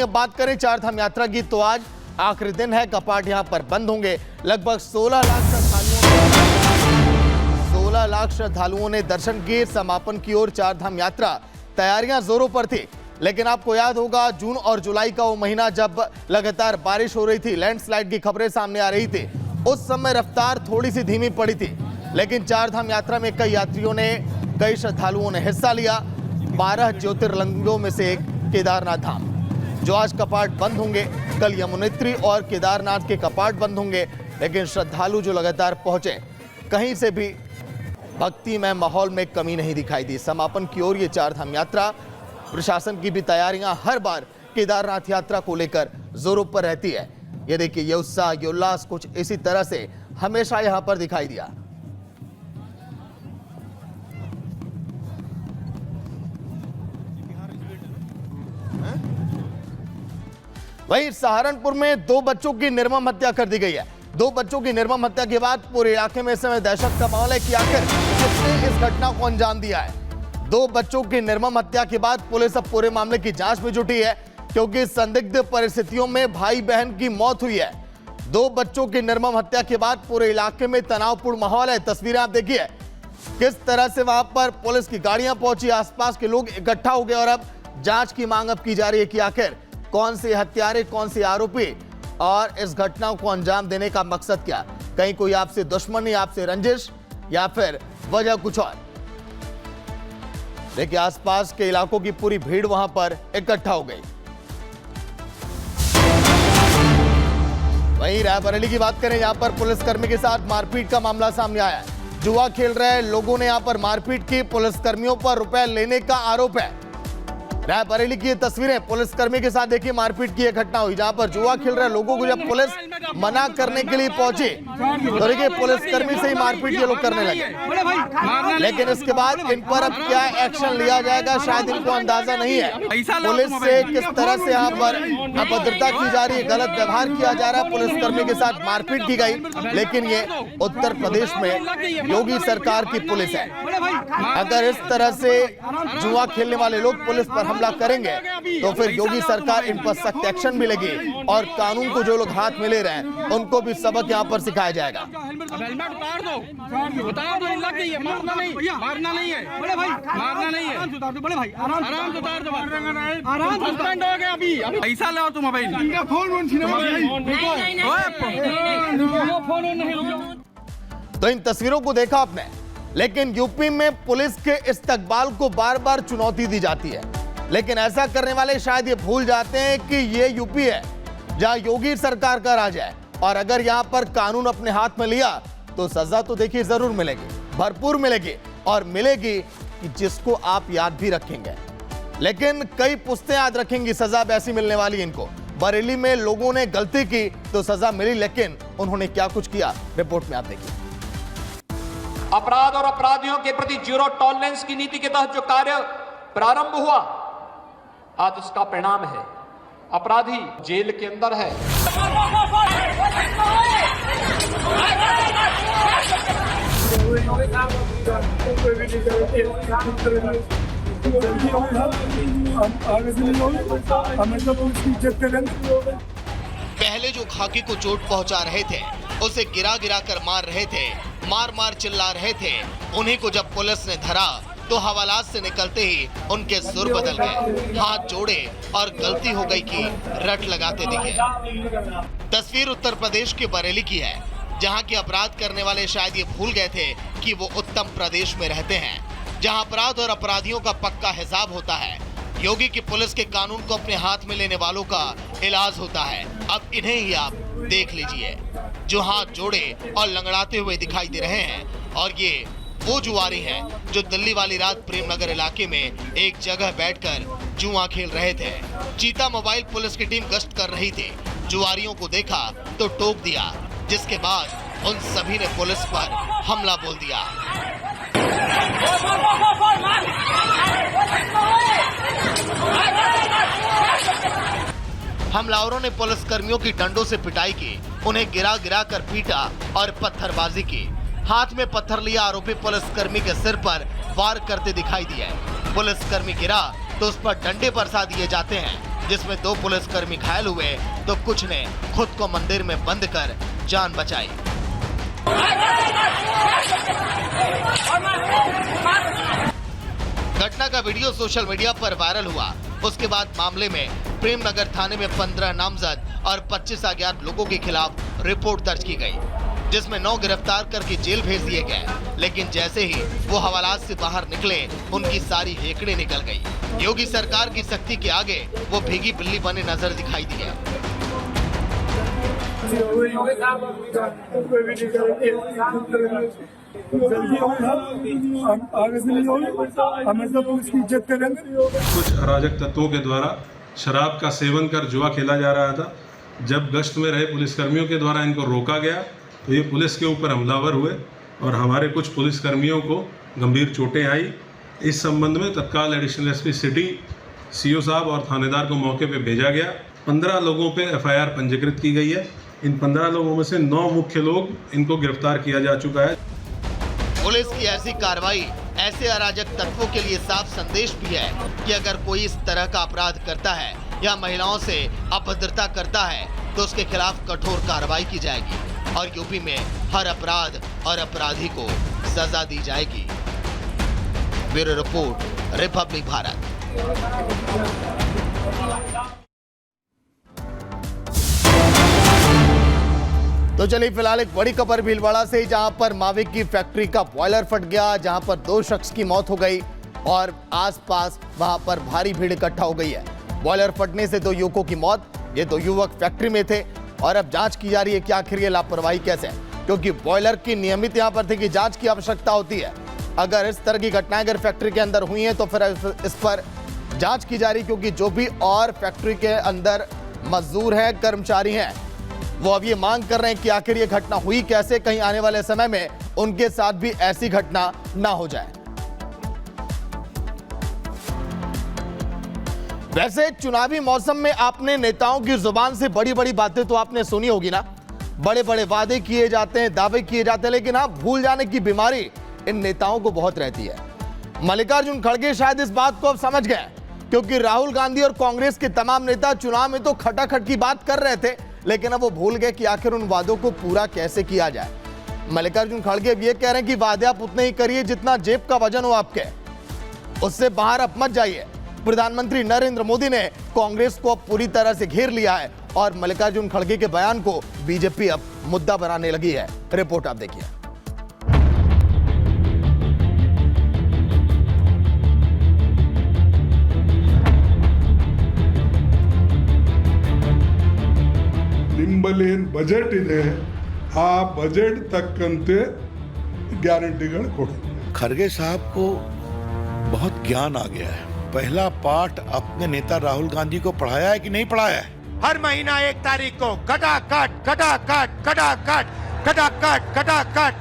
अब बात करें चारधाम यात्रा की, तो आज आखिरी दिन है, कपाट यहां पर बंद होंगे। लगभग 16 लाख श्रद्धालुओं ने दर्शन किए। समापन की ओर चारधाम यात्रा तैयारियां जोरों पर थी, लेकिन आपको याद होगा जून और जुलाई का वो महीना जब लगातार बारिश हो रही थी, लैंडस्लाइड की खबरें सामने आ रही थी, उस समय रफ्तार थोड़ी सी धीमी पड़ी थी। लेकिन चारधाम यात्रा में कई श्रद्धालुओं ने हिस्सा लिया। 12 ज्योतिर्लिंगों में से एक केदारनाथ धाम, जो आज कपाट बंद होंगे। कल यमुनोत्री और केदारनाथ के कपाट बंद होंगे, लेकिन श्रद्धालु जो लगातार पहुंचे, कहीं से भी भक्तिमय माहौल में कमी नहीं दिखाई दी। समापन की ओर ये चारधाम यात्रा, प्रशासन की भी तैयारियां हर बार केदारनाथ यात्रा को लेकर जोरों पर रहती है। ये देखिए, ये उत्साह, ये उल्लास कुछ इसी तरह से हमेशा यहां पर दिखाई दिया। वहीं सहारनपुर में 2 बच्चों की निर्मम हत्या कर दी गई है। 2 बच्चों की निर्मम हत्या के बाद पूरे इलाके में इस समय दहशत का माहौल है कि आखिर किसने इस घटना को अंजाम दिया है। 2 बच्चों की निर्मम हत्या के बाद पुलिस अब पूरे मामले की जांच में जुटी है, क्योंकि संदिग्ध परिस्थितियों में भाई बहन की मौत हुई है। 2 बच्चों की निर्मम हत्या के बाद पूरे इलाके में तनावपूर्ण माहौल है। तस्वीरें आप देखिए किस तरह से वहां पर पुलिस की गाड़ियां पहुंची, आसपास के लोग इकट्ठा हो गए और अब जांच की मांग अब की जा रही है कि आखिर कौन से हत्यारे, कौन से आरोपी और इस घटना को अंजाम देने का मकसद क्या। कहीं कोई आपसे दुश्मनी, आपसे रंजिश, या फिर वजह कुछ और। देखिए, आसपास के इलाकों की पूरी भीड़ वहां पर इकट्ठा हो गई। वहीं रायबरेली की बात करें, यहां पर पुलिसकर्मी के साथ मारपीट का मामला सामने आया है। जुआ खेल रहे लोगों ने यहां पर मारपीट की। पुलिसकर्मियों पर रुपए लेने का आरोप है। रायबरेली की ये तस्वीरें, पुलिसकर्मी के साथ देखिए मारपीट की यह घटना हुई, जहां पर जुआ खेल रहे लोगों को जब पुलिस मना करने के लिए पहुंची, तो देखिए पुलिसकर्मी से ही मारपीट ये लोग करने लगे। लेकिन इसके बाद इन पर अब क्या एक्शन लिया जाएगा, शायद इनको अंदाजा नहीं है। पुलिस से किस तरह से यहाँ पर अभद्रता की जा रही है, गलत व्यवहार किया जा रहा है, पुलिसकर्मी के साथ मारपीट की गई। लेकिन ये उत्तर प्रदेश में योगी सरकार की पुलिस है। अगर इस तरह से जुआ खेलने वाले लोग पुलिस पर हमला करेंगे, तो फिर योगी सरकार इन पर सख्त एक्शन भी लेगी और कानून को जो लोग हाथ में ले रहे हैं उनको भी सबक यहाँ पर सिखाया जाएगा। हेलमेट उतार दो, उतार दो, लग गई है, मारना नहीं है, बड़े भाई, मारना नहीं है, उतार दो बड़े भाई, आराम से उतार दो, आराम से सस्पेंड हो गया अभी, पैसा लो तुम भाई, इनका फोन तो इन तस्वीरों को देखा आपने, लेकिन यूपी में पुलिस के इस्तकबाल को बार बार चुनौती दी जाती है। लेकिन ऐसा करने वाले शायद ये भूल जाते हैं कि ये यूपी है जहां योगी सरकार का राज है, और अगर यहां पर कानून अपने हाथ में लिया तो सजा तो देखिए जरूर मिलेगी, भरपूर मिलेगी, और मिलेगी कि जिसको आप याद भी रखेंगे। लेकिन कई पुश्तें याद रखेंगी सजा वैसी मिलने वाली इनको। बरेली में लोगों ने गलती की तो सजा मिली, लेकिन उन्होंने क्या कुछ किया, रिपोर्ट में आप देखिए। अपराध और अपराधियों के प्रति जीरो टॉलरेंस की नीति के तहत जो कार्य प्रारंभ हुआ, आज उसका परिणाम है अपराधी जेल के अंदर है। पहले जो खाकी को चोट पहुंचा रहे थे, उसे गिरा गिरा कर मार रहे थे, मार मार चिल्ला रहे थे, उन्हीं को जब पुलिस ने धरा तो हवालात से निकलते ही उनके सुर बदल गए, हाथ जोड़े और गलती हो गई कि रट लगाते दिखे। तस्वीर उत्तर प्रदेश के बरेली की है, जहां के अपराध करने वाले शायद ये भूल गए थे कि वो उत्तम प्रदेश में रहते हैं, जहां अपराध और अपराधियों का पक्का हिसाब होता है। योगी की पुलिस के कानून को अपने हाथ में लेने वालों का इलाज होता है। अब इन्हें ही आप देख लीजिए, जो हाथ जोड़े और लंगड़ाते हुए दिखाई दे रहे हैं। और ये वो जुआरी हैं जो दिल्ली वाली रात प्रेमनगर इलाके में एक जगह बैठकर जुआ खेल रहे थे। चीता मोबाइल पुलिस की टीम गश्त कर रही थी, जुआरियों को देखा तो टोक दिया, जिसके बाद उन सभी ने पुलिस पर हमला बोल दिया। हमलावरों ने पुलिसकर्मियों की डंडों से पिटाई की, उन्हें गिरा गिरा कर पीटा और पत्थरबाजी की। हाथ में पत्थर लिया आरोपी पुलिसकर्मी के सिर पर वार करते दिखाई दिए। पुलिसकर्मी गिरा तो उस पर डंडे बरसा दिए जाते हैं। जिसमें 2 पुलिसकर्मी घायल हुए तो कुछ ने खुद को मंदिर में बंद कर जान बचाई। घटना का वीडियो सोशल मीडिया पर वायरल हुआ। उसके बाद मामले में प्रेमनगर थाने में 15 नामजद और 25 अज्ञात लोगों के खिलाफ रिपोर्ट दर्ज की गई, जिसमें 9 गिरफ्तार करके जेल भेज दिए गए। लेकिन जैसे ही वो हवालात से बाहर निकले, उनकी सारी हेकड़े निकल गई। योगी सरकार की सख्ती के आगे वो भीगी बिल्ली बने नजर दिखाई दिए। कुछ अराजक तत्वों के द्वारा शराब का सेवन कर जुआ खेला जा रहा था। जब गश्त में रहे पुलिसकर्मियों के द्वारा इनको रोका गया तो ये पुलिस के ऊपर हमलावर हुए और हमारे कुछ पुलिसकर्मियों को गंभीर चोटें आई। इस संबंध में तत्काल एडिशनल एसपी सिटी, सीओ साहब और थानेदार को मौके पर भेजा गया। 15 लोगों पे एफआईआर पंजीकृत की गई है। इन 15 लोगों में से 9 मुख्य लोग इनको गिरफ्तार किया जा चुका है। पुलिस की ऐसी कार्रवाई ऐसे अराजक तत्वों के लिए साफ संदेश भी है कि अगर कोई इस तरह का अपराध करता है या महिलाओं से अभद्रता करता है तो उसके खिलाफ कठोर कार्रवाई की जाएगी और यूपी में हर अपराध और अपराधी को सजा दी जाएगी। Bureau report, Republic Bharat. तो चलिए फिलहाल एक बड़ी खबर भीलवाड़ा से, जहां पर माविक की फैक्ट्री का बॉयलर फट गया, जहां पर 2 शख्स की मौत हो गई और आसपास वहां पर भारी भीड़ इकट्ठा हो गई है। बॉयलर फटने से 2 युवकों की मौत। ये 2 युवक फैक्ट्री में थे और अब जांच की जा रही है कि आखिर ये लापरवाही कैसे है, क्योंकि बॉयलर की नियमित यहां पर थी कि जांच की आवश्यकता होती है। अगर इस तरह की घटनाएं अगर फैक्ट्री के अंदर हुई हैं तो फिर इस पर जांच की जा रही, क्योंकि जो भी और फैक्ट्री के अंदर मजदूर हैं, कर्मचारी हैं, वो अब ये मांग कर रहे हैं कि आखिर ये घटना हुई कैसे, कहीं आने वाले समय में उनके साथ भी ऐसी घटना ना हो जाए। वैसे चुनावी मौसम में आपने नेताओं की जुबान से बड़ी बड़ी बातें तो आपने सुनी होगी ना, बड़े बड़े वादे किए जाते हैं, दावे किए जाते हैं, लेकिन हाँ, भूल जाने की बीमारी इन नेताओं को बहुत रहती है। मल्लिकार्जुन खड़गे शायद इस बात को अब समझ गए, क्योंकि राहुल गांधी और कांग्रेस के तमाम नेता चुनाव में तो खटाखट की बात कर रहे थे, लेकिन अब वो भूल गए कि आखिर उन वादों को पूरा कैसे किया जाए। मल्लिकार्जुन खड़गे अब ये कह रहे हैं कि वादे आप उतने ही करिए जितना जेब का वजन हो आपके, उससे बाहर अब मत जाइए। प्रधानमंत्री नरेंद्र मोदी ने कांग्रेस को अब पूरी तरह से घेर लिया है और मल्लिकार्जुन खड़गे के बयान को बीजेपी अब मुद्दा बनाने लगी है। रिपोर्ट आप देखिए। ನಿಂಬಲೇನ್ ಬಜೆಟ್ ಇದೆ ಆ ಬಜೆಟ್ ತಕ್ಕಂತೆ ಗ್ಯಾರಂಟಿಗಳು ಕೊಡಿ। खड़गे साहब को बहुत ज्ञान आ गया है। पहला पाठ अपने नेता राहुल गांधी को पढ़ाया है कि नहीं पढ़ाया है? हर महीना 1 तारीख को कटाकट कटाकट कटाकट कटाकट कटाकट